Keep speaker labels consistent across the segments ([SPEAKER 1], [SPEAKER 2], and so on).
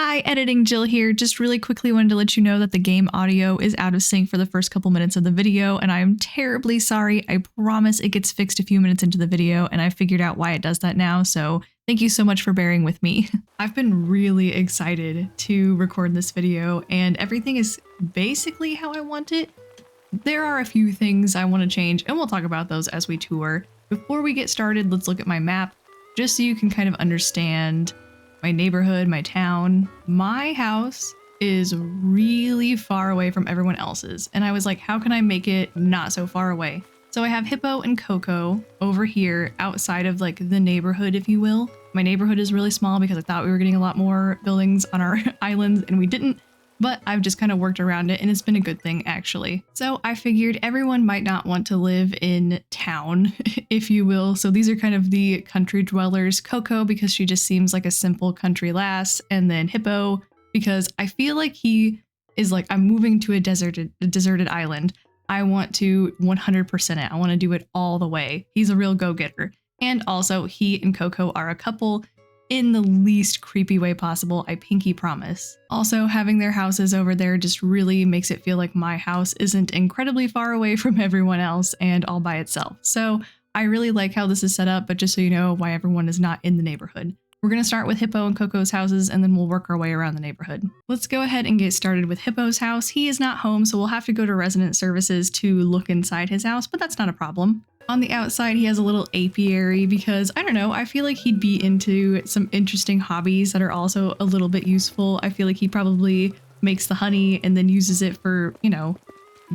[SPEAKER 1] Hi, Editing Jill here. Just really quickly wanted to let you know that the game audio is out of sync for the first couple minutes of the video, and I am terribly sorry. I promise it gets fixed a few minutes into the video, and I figured out why it does that now, so thank you so much for bearing with me. I've been really excited to record this video, and everything is basically how I want it. There are a few things I want to change, and we'll talk about those as we tour. Before we get started, let's look at my map, just so you can kind of understand my neighborhood, my town. My house is really far away from everyone else's, and I was like, how can I make it not so far away? So I have Hippo and Coco over here outside of like the neighborhood, if you will. My neighborhood is really small because I thought we were getting a lot more buildings on our islands and we didn't, but I've just kind of worked around it and it's been a good thing actually. So I figured everyone might not want to live in town, if you will. So these are kind of the country dwellers. Coco, because she just seems like a simple country lass, and then Hippo, because I feel like he is like, I'm moving to a deserted island. I want to 100% it. I want to do it all the way. He's a real go-getter. And also he and Coco are a couple in the least creepy way possible, I pinky promise. Also, having their houses over there just really makes it feel like my house isn't incredibly far away from everyone else and all by itself. So I really like how this is set up, but just so you know why everyone is not in the neighborhood. We're going to start with Hippo and Coco's houses, and then we'll work our way around the neighborhood. Let's go ahead and get started with Hippo's house. He is not home, so we'll have to go to resident services to look inside his house, but that's not a problem. On the outside, he has a little apiary because, I don't know, I feel like he'd be into some interesting hobbies that are also a little bit useful. I feel like he probably makes the honey and then uses it for, you know,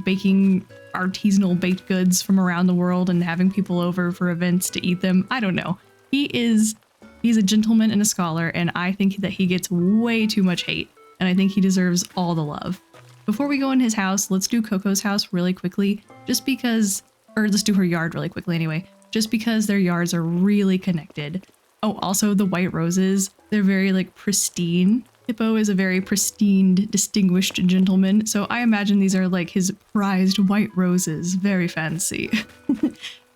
[SPEAKER 1] baking artisanal baked goods from around the world and having people over for events to eat them. I don't know. He's a gentleman and a scholar, and I think that he gets way too much hate, and I think he deserves all the love. Before we go in his house, let's do Coco's house really quickly, just because... or let's do her yard really quickly anyway, just because their yards are really connected. Oh, also the white roses, they're very like pristine. Hippo is a very pristine, distinguished gentleman, so I imagine these are like his prized white roses, very fancy.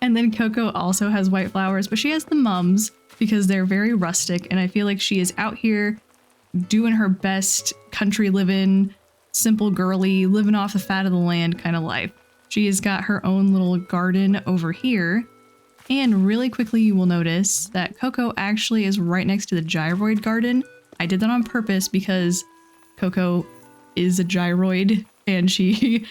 [SPEAKER 1] And then Coco also has white flowers, but she has the mums because they're very rustic, and I feel like she is out here doing her best country living, simple girly, living off the fat of the land kind of life. She has got her own little garden over here. And really quickly you will notice that Coco actually is right next to the gyroid garden. I did that on purpose because Coco is a gyroid and she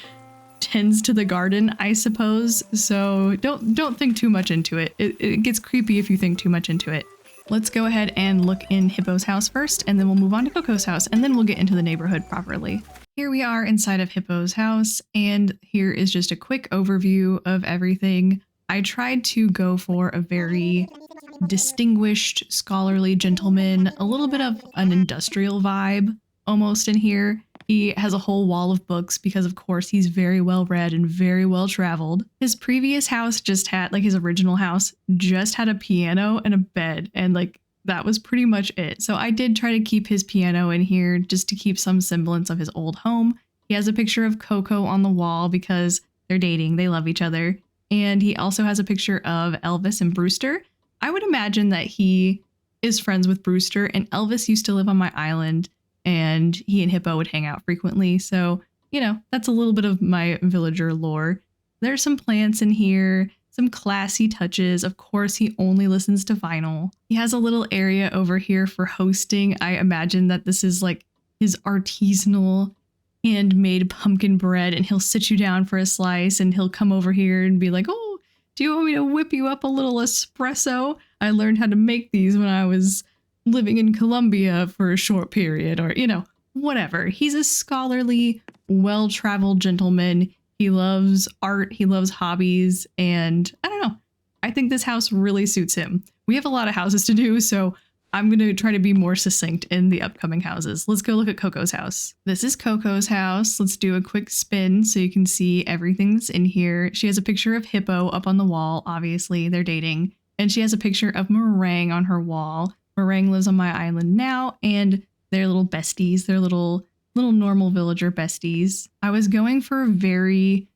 [SPEAKER 1] tends to the garden, I suppose. So don't think too much into it. It gets creepy if you think too much into it. Let's go ahead and look in Hippo's house first, and then we'll move on to Coco's house, and then we'll get into the neighborhood properly. Here we are inside of Hippo's house, and here is just a quick overview of everything. I tried to go for a very distinguished, scholarly gentleman, a little bit of an industrial vibe almost in here. He has a whole wall of books because, of course, he's very well read and very well traveled. His previous house just had, like his original house, just had a piano and a bed, and like that was pretty much it. So I did try to keep his piano in here just to keep some semblance of his old home. He has a picture of Coco on the wall because they're dating, they love each other. And he also has a picture of Elvis and Brewster. I would imagine that he is friends with Brewster, and Elvis used to live on my island, and he and Hippo would hang out frequently. So, you know, that's a little bit of my villager lore. There's some plants in here, some classy touches. Of course, he only listens to vinyl. He has a little area over here for hosting. I imagine that this is like his artisanal handmade pumpkin bread, and he'll sit you down for a slice and he'll come over here and be like, oh, do you want me to whip you up a little espresso? I learned how to make these when I was living in Colombia for a short period, or, you know, whatever. He's a scholarly, well-traveled gentleman. He loves art, he loves hobbies, and I don't know. I think this house really suits him. We have a lot of houses to do, so I'm going to try to be more succinct in the upcoming houses. Let's go look at Coco's house. This is Coco's house. Let's do a quick spin so you can see everything that's in here. She has a picture of Hippo up on the wall. Obviously, they're dating. And she has a picture of Meringue on her wall. Meringue lives on my island now, and they're little besties. They're little normal villager besties. I was going for very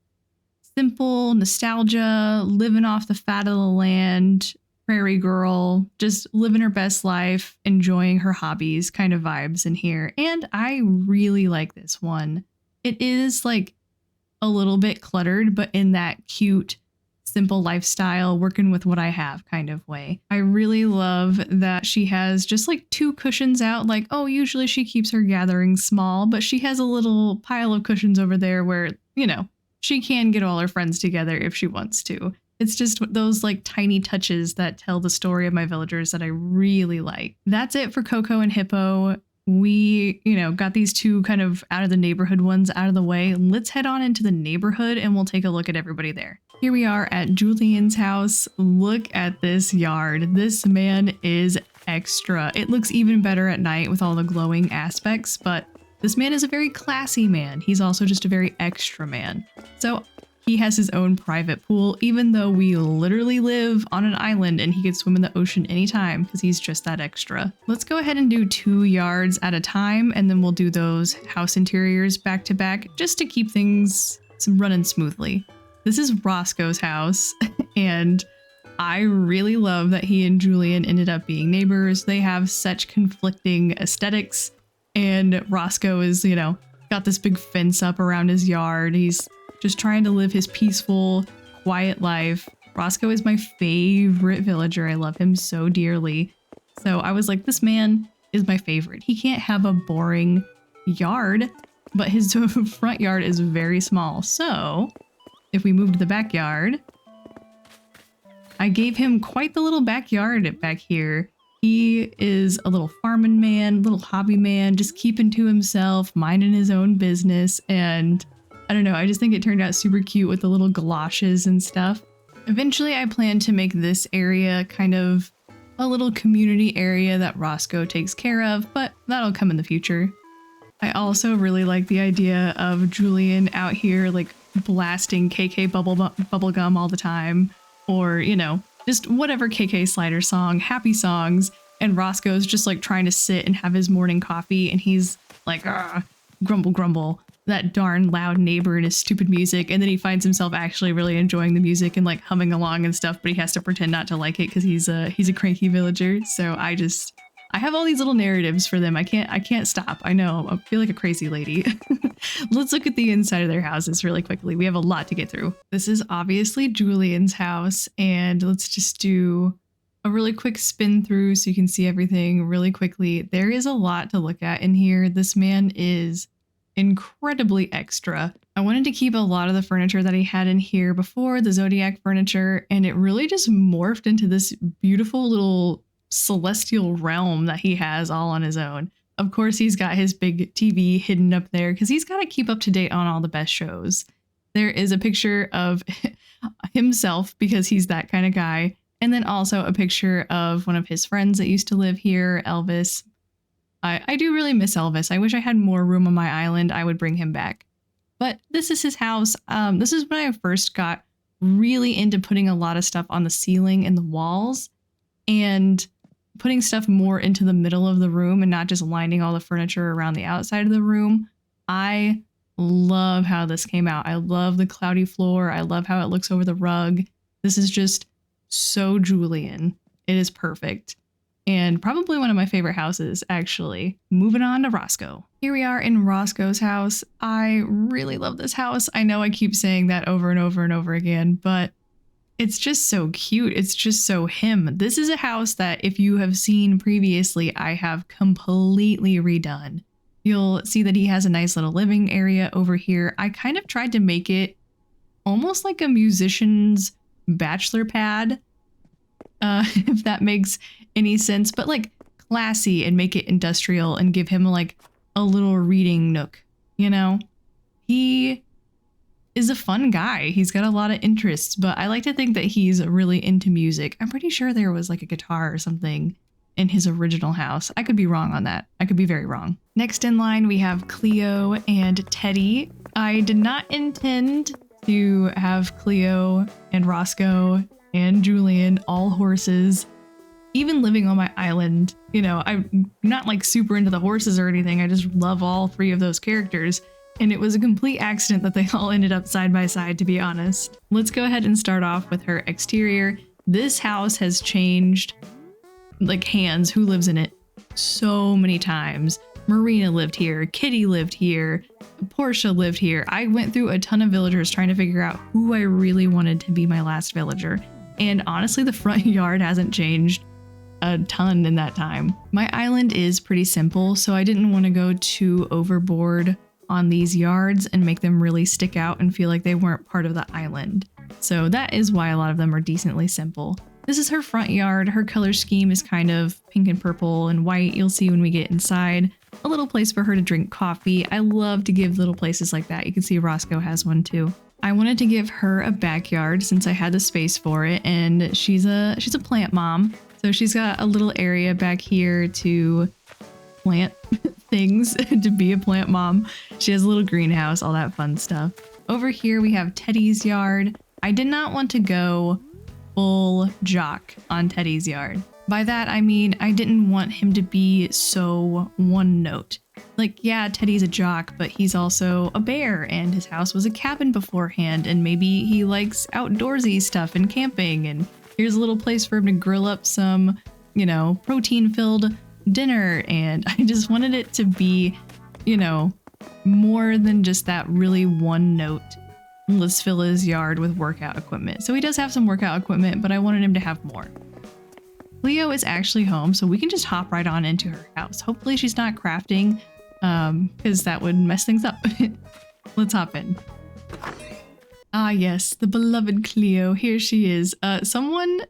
[SPEAKER 1] simple nostalgia, living off the fat of the land, prairie girl, just living her best life, enjoying her hobbies kind of vibes in here. And I really like this one. It is like a little bit cluttered, but in that cute, simple lifestyle, working with what I have kind of way. I really love that she has just like 2 cushions out. Like, oh, usually she keeps her gatherings small, but she has a little pile of cushions over there where, you know, she can get all her friends together if she wants to. It's just those like tiny touches that tell the story of my villagers that I really like. That's it for Coco and Hippo. We, got these 2 kind of out of the neighborhood ones out of the way. Let's head on into the neighborhood and we'll take a look at everybody there. Here we are at Julian's house. Look at this yard. This man is extra. It looks even better at night with all the glowing aspects, but this man is a very classy man. He's also just a very extra man. So he has his own private pool, even though we literally live on an island and he could swim in the ocean anytime because he's just that extra. Let's go ahead and do 2 yards at a time, and then we'll do those house interiors back to back just to keep things running smoothly. This is Roscoe's house, and I really love that he and Julian ended up being neighbors. They have such conflicting aesthetics, and Roscoe is, got this big fence up around his yard. He's just trying to live his peaceful, quiet life. Roscoe is my favorite villager. I love him so dearly. So I was like, this man is my favorite. He can't have a boring yard, but his front yard is very small. So if we move to the backyard, I gave him quite the little backyard back here. He is a little farming man, little hobby man, just keeping to himself, minding his own business. And I don't know, I just think it turned out super cute with the little galoshes and stuff. Eventually, I plan to make this area kind of a little community area that Roscoe takes care of, but that'll come in the future. I also really like the idea of Julian out here like blasting KK bubblegum all the time, or, just whatever KK Slider song, happy songs, and Roscoe's just like trying to sit and have his morning coffee, and he's like, grumble, grumble, that darn loud neighbor and his stupid music, and then he finds himself actually really enjoying the music and like humming along and stuff, but he has to pretend not to like it because he's a cranky villager. So I have all these little narratives for them. I can't stop. I know, I feel like a crazy lady. Let's look at the inside of their houses really quickly. We have a lot to get through. This is obviously Julian's house, and let's just do a really quick spin through so you can see everything really quickly. There is a lot to look at in here. This man is incredibly extra. I wanted to keep a lot of the furniture that he had in here before, the Zodiac furniture, and it really just morphed into this beautiful little celestial realm that he has all on his own. Of course, he's got his big TV hidden up there because he's got to keep up to date on all the best shows. There is a picture of himself because he's that kind of guy, and then also a picture of one of his friends that used to live here, Elvis. I do really miss Elvis. I wish I had more room on my island. I would bring him back. But this is his house. This is when I first got really into putting a lot of stuff on the ceiling and the walls, and putting stuff more into the middle of the room and not just lining all the furniture around the outside of the room. I love how this came out. I love the cloudy floor. I love how it looks over the rug. This is just so Julian. It is perfect. And probably one of my favorite houses, actually. Moving on to Roscoe. Here we are in Roscoe's house. I really love this house. I know I keep saying that over and over and over again, but it's just so cute. It's just so him. This is a house that if you have seen previously, I have completely redone. You'll see that he has a nice little living area over here. I kind of tried to make it almost like a musician's bachelor pad, if that makes any sense, but like classy, and make it industrial and give him like a little reading nook. He is a fun guy. He's got a lot of interests, but I like to think that he's really into music. I'm pretty sure there was like a guitar or something in his original house. I could be wrong on that. I could be very wrong. Next in line, we have Cleo and Teddy. I did not intend to have Cleo and Roscoe and Julian all horses. Even living on my island, I'm not like super into the horses or anything. I just love all 3 of those characters. And it was a complete accident that they all ended up side by side, to be honest. Let's go ahead and start off with her exterior. This house has changed like hands, who lives in it, so many times. Marina lived here, Kitty lived here, Portia lived here. I went through a ton of villagers trying to figure out who I really wanted to be my last villager. And honestly, the front yard hasn't changed a ton in that time. My island is pretty simple, so I didn't want to go too overboard on these yards and make them really stick out and feel like they weren't part of the island. So that is why a lot of them are decently simple. This is her front yard. Her color scheme is kind of pink and purple and white. You'll see when we get inside. A little place for her to drink coffee. I love to give little places like that. You can see Roscoe has one too. I wanted to give her a backyard since I had the space for it, and she's a plant mom. So she's got a little area back here to plant things, to be a plant mom. She has a little greenhouse, all that fun stuff. Over here we have Teddy's yard. I did not want to go full jock on Teddy's yard. By that, I mean, I didn't want him to be so one note. Like, yeah, Teddy's a jock, but he's also a bear, and his house was a cabin beforehand, and maybe he likes outdoorsy stuff and camping, and here's a little place for him to grill up some, you know, protein-filled dinner, and I just wanted it to be, you know, more than just that really one note. Let's fill his yard with workout equipment. So he does have some workout equipment, but I wanted him to have more. Cleo is actually home, so we can just hop right on into her house. Hopefully she's not crafting, because that would mess things up. Let's hop in. Ah yes, the beloved Cleo. Here she is. Someone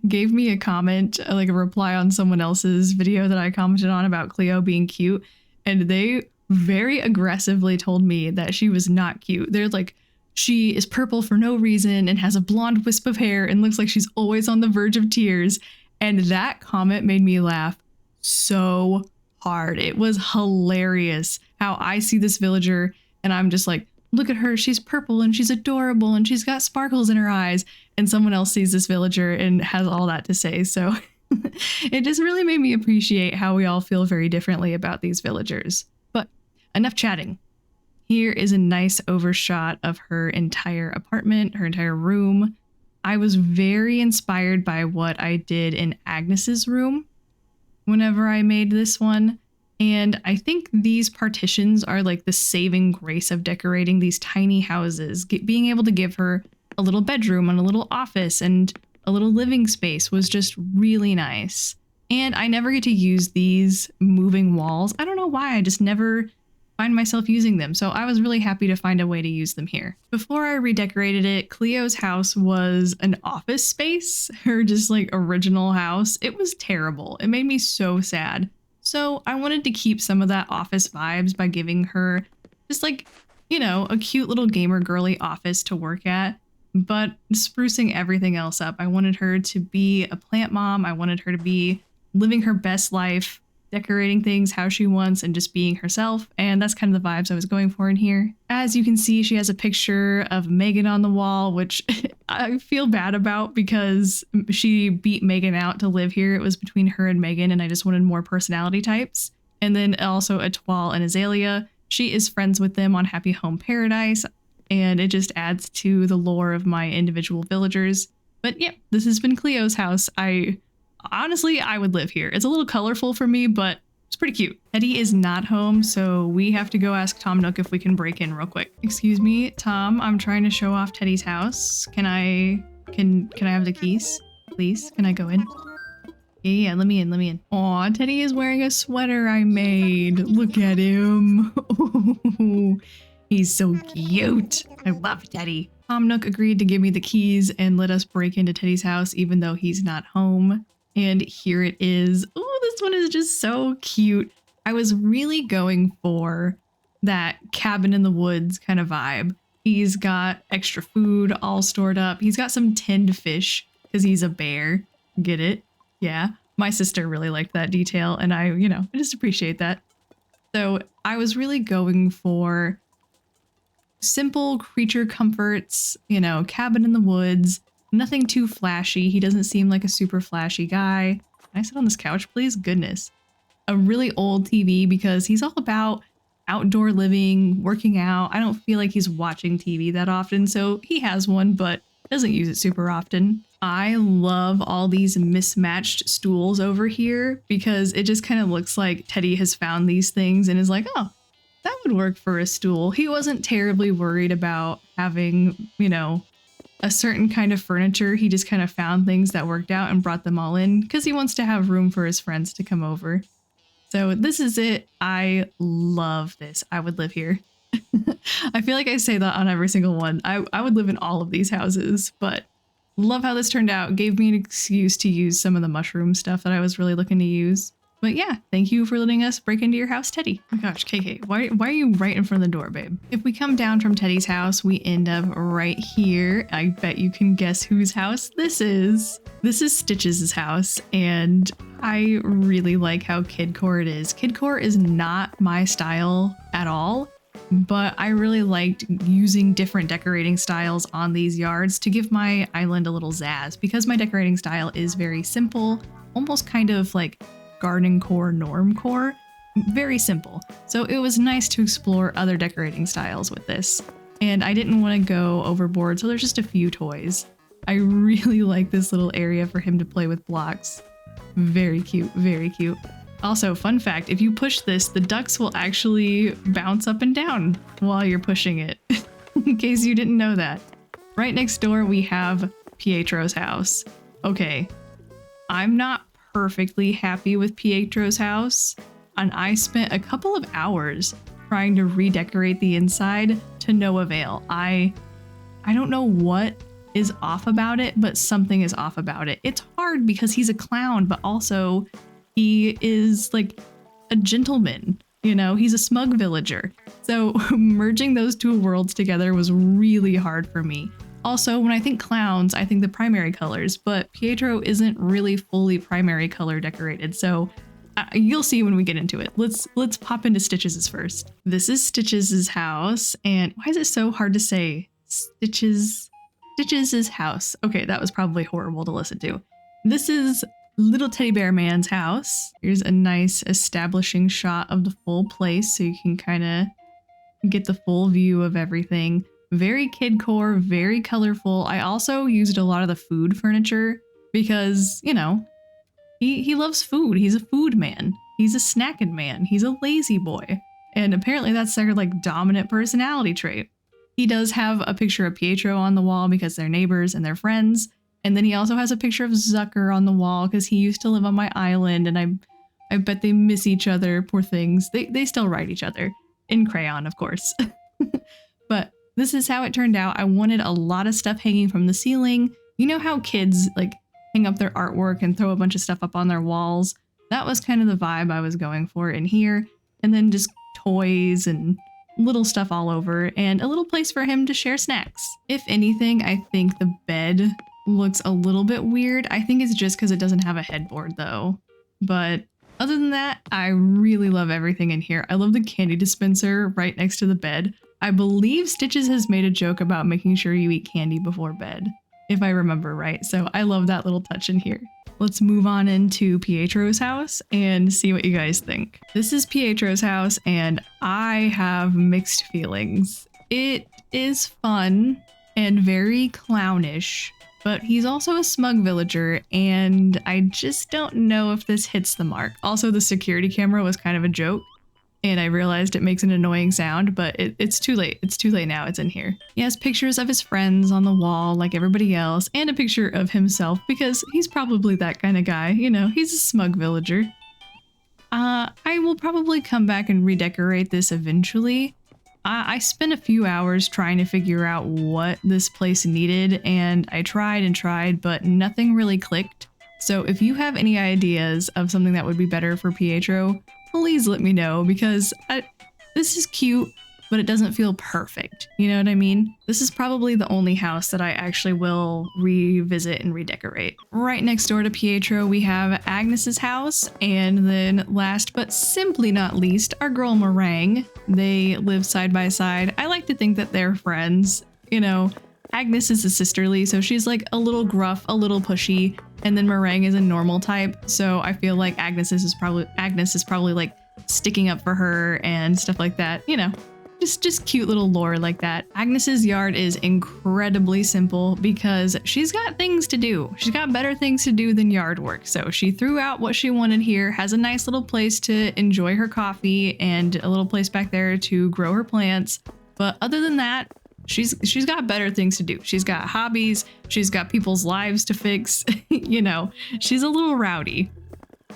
[SPEAKER 1] gave me a comment, like a reply on someone else's video that I commented on about Cleo being cute, and they very aggressively told me that she was not cute. They're like, she is purple for no reason and has a blonde wisp of hair and looks like she's always on the verge of tears. And that comment made me laugh so hard. It was hilarious how I see this villager and I'm just like, look at her, she's purple and she's adorable and she's got sparkles in her eyes. And someone else sees this villager and has all that to say. So it just really made me appreciate how we all feel very differently about these villagers. But enough chatting. Here is a nice overshot of her entire apartment, her entire room. I was very inspired by what I did in Agnes's room whenever I made this one. And I think these partitions are like the saving grace of decorating these tiny houses. Being able to give her a little bedroom and a little office and a little living space was just really nice. And I never get to use these moving walls. I don't know why, I just never find myself using them. So I was really happy to find a way to use them here. Before I redecorated it, Cleo's house was an office space, her just like original house. It was terrible. It made me so sad. So I wanted to keep some of that office vibes by giving her just like, you know, a cute little gamer girly office to work at, but sprucing everything else up. I wanted her to be a plant mom. I wanted her to be living her best life, decorating things how she wants and just being herself. And that's kind of the vibes I was going for in here. As you can see, she has a picture of Megan on the wall, which I feel bad about because she beat Megan out to live here. It was between her and Megan, and I just wanted more personality types. And then also Etoile and Azalea. She is friends with them on Happy Home Paradise, and it just adds to the lore of my individual villagers. But yeah, this has been Cleo's house. Honestly, I would live here. It's a little colorful for me, but it's pretty cute. Teddy is not home, so we have to go ask Tom Nook if we can break in real quick. Excuse me, Tom, I'm trying to show off Teddy's house. Can I have the keys, please? Can I go in? Yeah, let me in. Aw, Teddy is wearing a sweater I made. Look at him. Oh, he's so cute. I love Teddy. Tom Nook agreed to give me the keys and let us break into Teddy's house even though he's not home. And here it is. Oh, this one is just so cute. I was really going for that cabin in the woods kind of vibe. He's got extra food all stored up. He's got some tinned fish because he's a bear. Get it? Yeah. My sister really liked that detail and I just appreciate that. So I was really going for simple creature comforts, cabin in the woods. Nothing too flashy. He doesn't seem like a super flashy guy. Can I sit on this couch, please? Goodness. A really old TV because he's all about outdoor living, working out. I don't feel like he's watching TV that often, so he has one, but Doesn't use it super often. I love all these mismatched stools over here because it just kind of looks like Teddy has found these things and is like, oh, that would work for a stool. He wasn't terribly worried about having, you know, a certain kind of furniture. He just kind of found things that worked out and brought them all in because he wants to have room for his friends to come over. So this is it. I love this. I would live here. I feel like I say that on every single one. I would live in all of these houses, but love how this turned out. Gave me an excuse to use some of the mushroom stuff that I was really looking to use. But yeah, thank you for letting us break into your house, Teddy. Oh my gosh, KK, why are you right in front of the door, babe? If we come down from Teddy's house, we end up right here. I bet you can guess whose house this is. This is Stitches' house, and I really like how kidcore it is. Kidcore is not my style at all, but I really liked using different decorating styles on these yards to give my island a little zazz because my decorating style is very simple, almost kind of like garden core, norm core, very simple. So it was nice to explore other decorating styles with this. And I didn't want to go overboard, so there's just a few toys. I really like this little area for him to play with blocks. Very cute, very cute. Also, fun fact, if you push this, the ducks will actually bounce up and down while you're pushing it, in case you didn't know that. Right next door, we have Pietro's house. Okay, I'm not perfectly happy with Pietro's house, and I spent a couple of hours trying to redecorate the inside to no avail. I don't know what is off about it, but something is off about it. It's hard because he's a clown, but also he is like a gentleman, you know, he's a smug villager. So merging those two worlds together was really hard for me. Also, when I think clowns, I think the primary colors, but Pietro isn't really fully primary color decorated, so you'll see when we get into it. Let's pop into Stitches' first. This is Stitches' house, and why is it so hard to say? Stitches' house. Okay, that was probably horrible to listen to. This is Little Teddy Bear Man's house. Here's a nice establishing shot of the full place so you can kind of get the full view of everything. Very kidcore, very colorful. I also used a lot of the food furniture because, you know, he loves food. He's a food man. He's a snacking man. He's a lazy boy. And apparently that's their like dominant personality trait. He does have a picture of Pietro on the wall because they're neighbors and they're friends. And then he also has a picture of Zucker on the wall because he used to live on my island, and I bet they miss each other, poor things. They still write each other in crayon, of course. But this is how it turned out. I wanted a lot of stuff hanging from the ceiling. You know how kids like hang up their artwork and throw a bunch of stuff up on their walls? That was kind of the vibe I was going for in here. And then just toys and little stuff all over, and a little place for him to share snacks. If anything, I think the bed looks a little bit weird. I think it's just because it doesn't have a headboard though. But other than that, I really love everything in here. I love the candy dispenser right next to the bed. I believe Stitches has made a joke about making sure you eat candy before bed, if I remember right. So I love that little touch in here. Let's move on into Pietro's house and see what you guys think. This is Pietro's house, and I have mixed feelings. It is fun and very clownish, but he's also a smug villager, and I just don't know if this hits the mark. Also, the security camera was kind of a joke, and I realized it makes an annoying sound, but it's too late. It's too late now. It's in here. He has pictures of his friends on the wall like everybody else, and a picture of himself because he's probably that kind of guy. You know, he's a smug villager. I will probably come back and redecorate this eventually. I spent a few hours trying to figure out what this place needed, and I tried and tried, but nothing really clicked. So if you have any ideas of something that would be better for Pietro, please let me know, because this is cute, but it doesn't feel perfect. You know what I mean? This is probably the only house that I actually will revisit and redecorate. Right next door to Pietro, we have Agnes's house, and then last but simply not least, our girl Meringue. They live side by side. I like to think that they're friends. You know, Agnes is a sisterly, so she's like a little gruff, a little pushy, and then Meringue is a normal type. So I feel like Agnes is probably like sticking up for her and stuff like that. You know, Just cute little lore like that. Agnes's yard is incredibly simple because she's got things to do. She's got better things to do than yard work. So she threw out what she wanted here, has a nice little place to enjoy her coffee and a little place back there to grow her plants. But other than that, she's got better things to do. She's got hobbies. She's got people's lives to fix. You know, she's a little rowdy.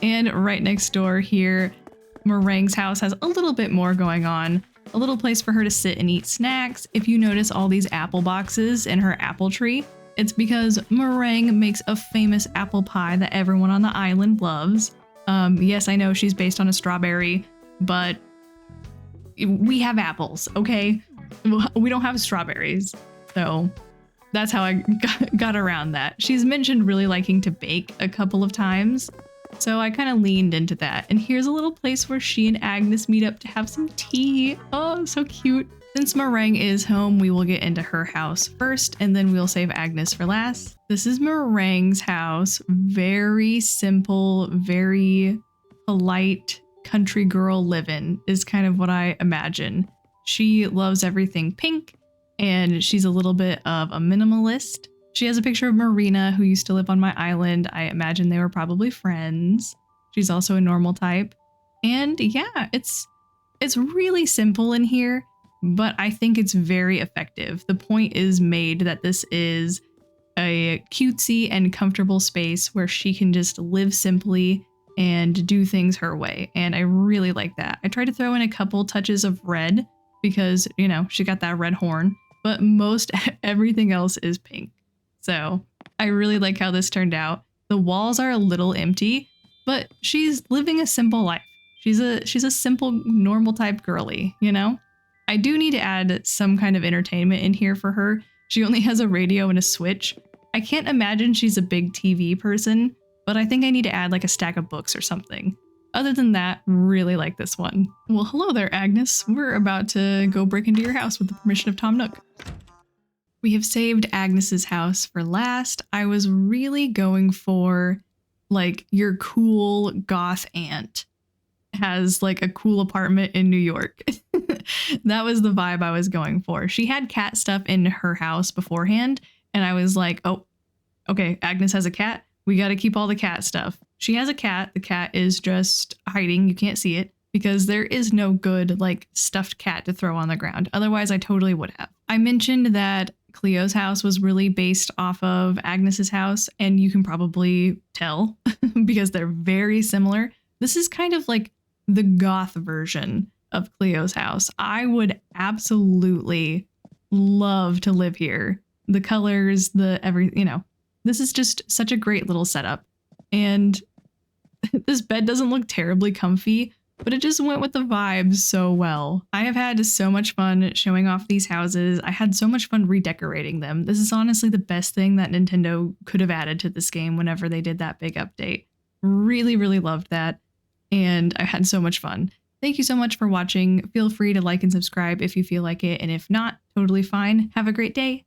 [SPEAKER 1] And right next door here, Meringue's house has a little bit more going on. A little place for her to sit and eat snacks. If you notice all these apple boxes in her apple tree, it's because Meringue makes a famous apple pie that everyone on the island loves. Yes, I know she's based on a strawberry, but we have apples, okay? We don't have strawberries. So that's how I got around that. She's mentioned really liking to bake a couple of times. So I kind of leaned into that. And here's a little place where she and Agnes meet up to have some tea. Oh, so cute. Since Meringue is home, we will get into her house first, and then we'll save Agnes for last. This is Meringue's house. Very simple, very polite country girl living is kind of what I imagine. She loves everything pink, and she's a little bit of a minimalist. She has a picture of Marina, who used to live on my island. I imagine they were probably friends. She's also a normal type. And yeah, it's really simple in here, but I think it's very effective. The point is made that this is a cutesy and comfortable space where she can just live simply and do things her way. And I really like that. I tried to throw in a couple touches of red because, you know, she got that red horn, but most everything else is pink. So I really like how this turned out. The walls are a little empty, but she's living a simple life. She's a simple, normal type girly, you know? I do need to add some kind of entertainment in here for her. She only has a radio and a Switch. I can't imagine she's a big TV person, but I think I need to add like a stack of books or something. Other than that, really like this one. Well, hello there, Agnes. We're about to go break into your house with the permission of Tom Nook. We have saved Agnes's house for last. I was really going for like your cool goth aunt has like a cool apartment in New York. That was the vibe I was going for. She had cat stuff in her house beforehand, and I was like, oh, okay, Agnes has a cat. We got to keep all the cat stuff. She has a cat. The cat is just hiding. You can't see it because there is no good like stuffed cat to throw on the ground. Otherwise, I totally would have. I mentioned that Cleo's house was really based off of Agnes's house, and you can probably tell because they're very similar. This is kind of like the goth version of Cleo's house. I would absolutely love to live here. The colors, you know, this is just such a great little setup. And this bed doesn't look terribly comfy, but it just went with the vibes so well. I have had so much fun showing off these houses. I had so much fun redecorating them. This is honestly the best thing that Nintendo could have added to this game whenever they did that big update. Really, really loved that. And I had so much fun. Thank you so much for watching. Feel free to like and subscribe if you feel like it. And if not, totally fine. Have a great day.